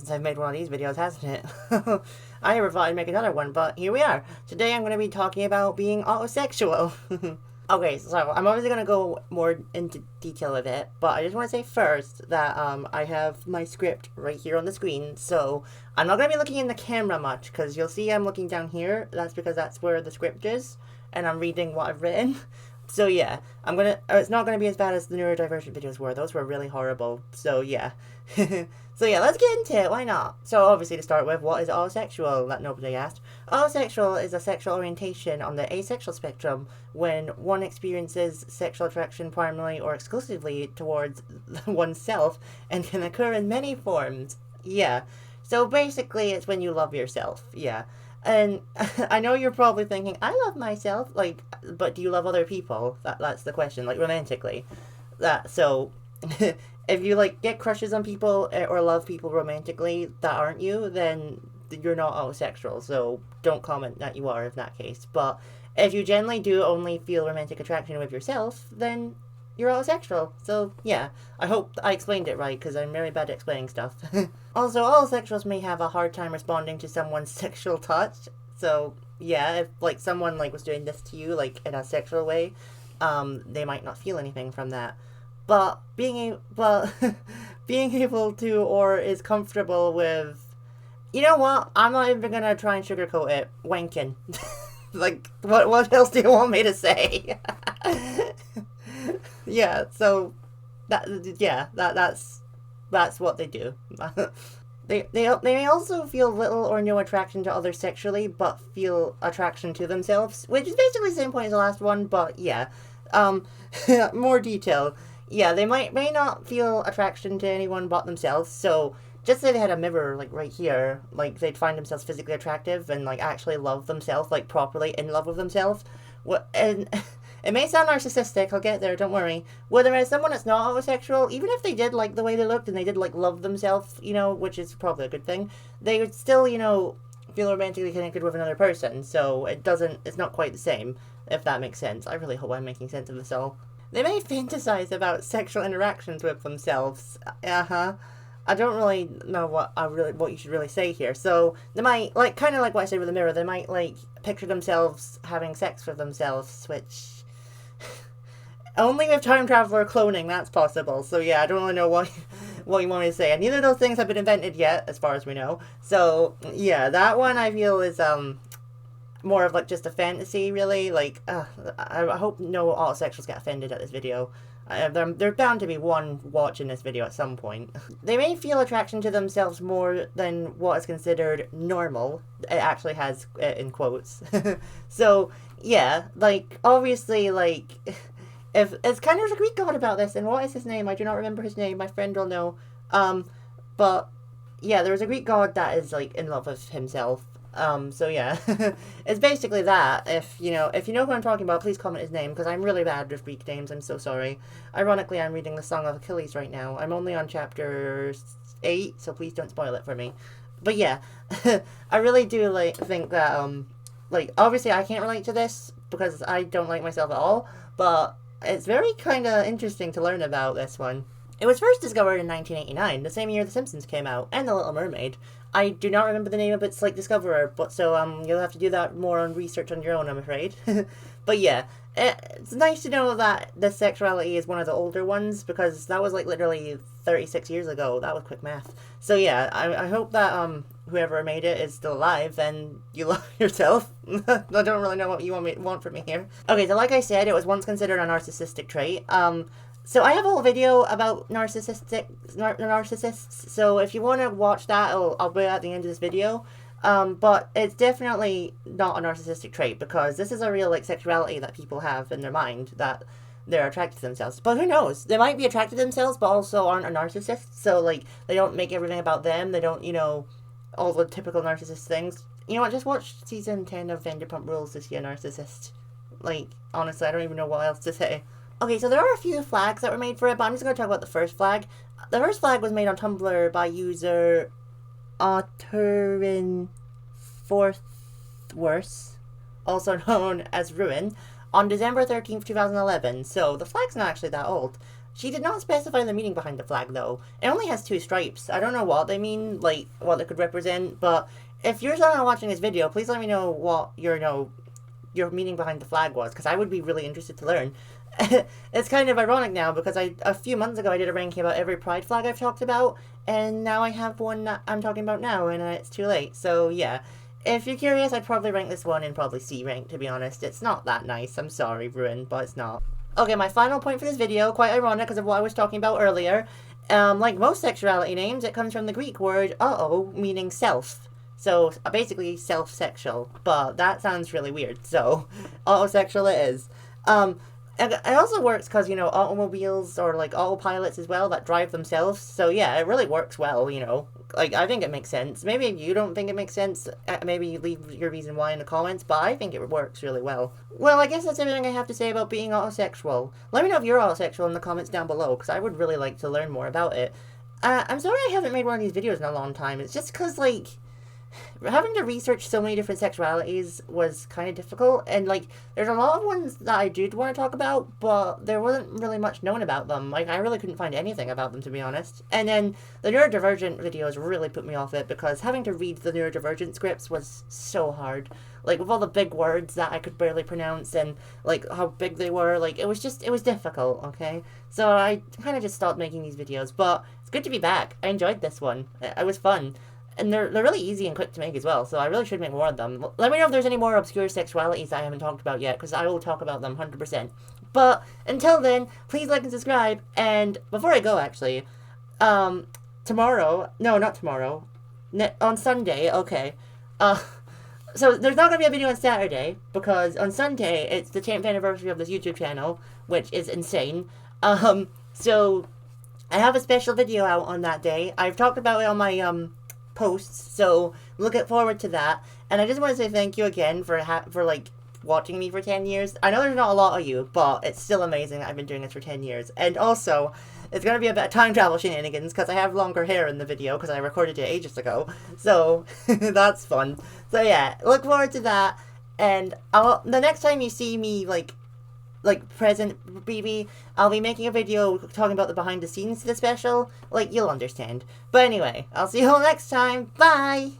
Since I've made one of these videos, hasn't it? I never thought I'd make another one, but here we are. Today I'm going to be talking about being autosexual. Okay, so I'm obviously going to go more into detail with it, but I just want to say first that I have my script right here on the screen, so I'm not going to be looking in the camera much, because you'll see I'm looking down here. That's because that's where the script is, and I'm reading what I've written. So yeah, it's not gonna be as bad as the Neurodivergent videos were. Those were really horrible. So yeah. So yeah, let's get into it. Why not? So obviously to start with, what is autosexual? That nobody asked. Autosexual is a sexual orientation on the asexual spectrum when one experiences sexual attraction primarily or exclusively towards oneself and can occur in many forms. Yeah. So basically, it's when you love yourself. Yeah. And I know you're probably thinking, I love myself, like, but do you love other people? That's the question, like, romantically. So, if you, like, get crushes on people or love people romantically that aren't you, then you're not autosexual, so don't comment that you are in that case. But if you generally do only feel romantic attraction with yourself, then you're autosexual. So, yeah, I hope I explained it right, because I'm very bad at explaining stuff. Also, autosexuals may have a hard time responding to someone's sexual touch. So, yeah, if, like, someone, like, was doing this to you, like, in a sexual way, they might not feel anything from that. But being able to or is comfortable with, you know what? I'm not even gonna try and sugarcoat it. Wanking. Like, what else do you want me to say? Yeah, so that's what they do. They may also feel little or no attraction to others sexually, but feel attraction to themselves, which is basically the same point as the last one. But yeah, um, more detail. Yeah, they may not feel attraction to anyone but themselves. So just say they had a mirror like right here, like they'd find themselves physically attractive and like actually love themselves, like properly in love with themselves. What and it may sound narcissistic, I'll get there, don't worry. Whereas someone that's not homosexual, even if they did like the way they looked and they did like love themselves, you know, which is probably a good thing, they would still, you know, feel romantically connected with another person. So it's not quite the same, if that makes sense. I really hope I'm making sense of this all. They may fantasize about sexual interactions with themselves. Uh-huh. I don't really know what you should really say here. So they might like kind of like what I said with the mirror. They might like picture themselves having sex with themselves, which only with time travel or cloning that's possible. So yeah, I don't really know what you want me to say. And neither of those things have been invented yet, as far as we know. So yeah, that one I feel is more of like just a fantasy, really. Like I hope no autosexuals get offended at this video. There's bound to be one watching this video at some point. They may feel attraction to themselves more than what is considered normal. It actually has in quotes. So, yeah, like, obviously, like, if it's kind of there's a Greek god about this, and what is his name? I do not remember his name. My friend will know. But, yeah, there was a Greek god that is, like, in love with himself. So yeah, it's basically that. If you know who I'm talking about, please comment his name, because I'm really bad with Greek names. I'm so sorry. Ironically, I'm reading the Song of Achilles right now. I'm only on chapter 8, so please don't spoil it for me. But yeah, I really do like think that like obviously I can't relate to this because I don't like myself at all, but it's very kind of interesting to learn about this one. It was first discovered in 1989, the same year The Simpsons came out, and The Little Mermaid. I do not remember the name of its like discoverer, but so you'll have to do that more on research on your own, I'm afraid. But yeah, it's nice to know that the sexuality is one of the older ones, because that was like literally 36 years ago. That was quick math. So yeah, I hope that whoever made it is still alive and you love yourself. I don't really know what you want from me here. Okay, so like I said, it was once considered a narcissistic trait. So I have a whole video about narcissists, so if you want to watch that, I'll put it at the end of this video. But it's definitely not a narcissistic trait, because this is a real, like, sexuality that people have in their mind, that they're attracted to themselves. But who knows? They might be attracted to themselves, but also aren't a narcissist, so, like, they don't make everything about them, they don't, you know, all the typical narcissist things. You know what, just watch season 10 of Vanderpump Rules to see a narcissist. Like, honestly, I don't even know what else to say. Okay, so there are a few flags that were made for it, but I'm just going to talk about the first flag. The first flag was made on Tumblr by user Otterin Forthworth, also known as Ruin, on December 13th, 2011. So the flag's not actually that old. She did not specify the meaning behind the flag, though. It only has 2 stripes. I don't know what they mean, like, what it could represent, but if you're someone watching this video, please let me know what your meaning behind the flag was, because I would be really interested to learn. It's kind of ironic now, because a few months ago I did a ranking about every pride flag I've talked about, and now I have one that I'm talking about now, and it's too late. So yeah, if you're curious, I'd probably rank this one in probably C rank, to be honest. It's not that nice. I'm sorry, Ruin, but it's not. Okay, my final point for this video, quite ironic because of what I was talking about earlier. Like most sexuality names, it comes from the Greek word "auto," meaning self. So basically self-sexual, but that sounds really weird. So autosexual it is. And it also works because, automobiles or like autopilots as well that drive themselves. So yeah, it really works well, Like, I think it makes sense. Maybe if you don't think it makes sense, maybe leave your reason why in the comments, but I think it works really well. Well, I guess that's everything I have to say about being autosexual. Let me know if you're autosexual in the comments down below, because I would really like to learn more about it. I'm sorry I haven't made one of these videos in a long time. It's just because, like, having to research so many different sexualities was kind of difficult, and like there's a lot of ones that I did want to talk about, but there wasn't really much known about them. Like, I really couldn't find anything about them, to be honest. And then the Neurodivergent videos really put me off it, because having to read the Neurodivergent scripts was so hard. Like, with all the big words that I could barely pronounce, and like how big they were, like it was difficult, okay? So I kind of just stopped making these videos, but it's good to be back. I enjoyed this one. It was fun. And they're really easy and quick to make as well, so I really should make more of them. Let me know if there's any more obscure sexualities I haven't talked about yet, because I will talk about them 100%. But until then, please like and subscribe. And before I go, actually, tomorrow, no, not tomorrow, on Sunday, okay, so there's not going to be a video on Saturday, because on Sunday, it's the 10th anniversary of this YouTube channel, which is insane. So I have a special video out on that day. I've talked about it on my, posts, so looking forward to that. And I just want to say thank you again for like watching me for 10 years. I know there's not a lot of you, but it's still amazing. I've been doing this for 10 years. And also, it's gonna be a bit of time travel shenanigans because I have longer hair in the video because I recorded it ages ago. So that's fun. So yeah, look forward to that. And the next time you see me like present BB, I'll be making a video talking about the behind the scenes to the special. Like, you'll understand. But anyway, I'll see you all next time. Bye!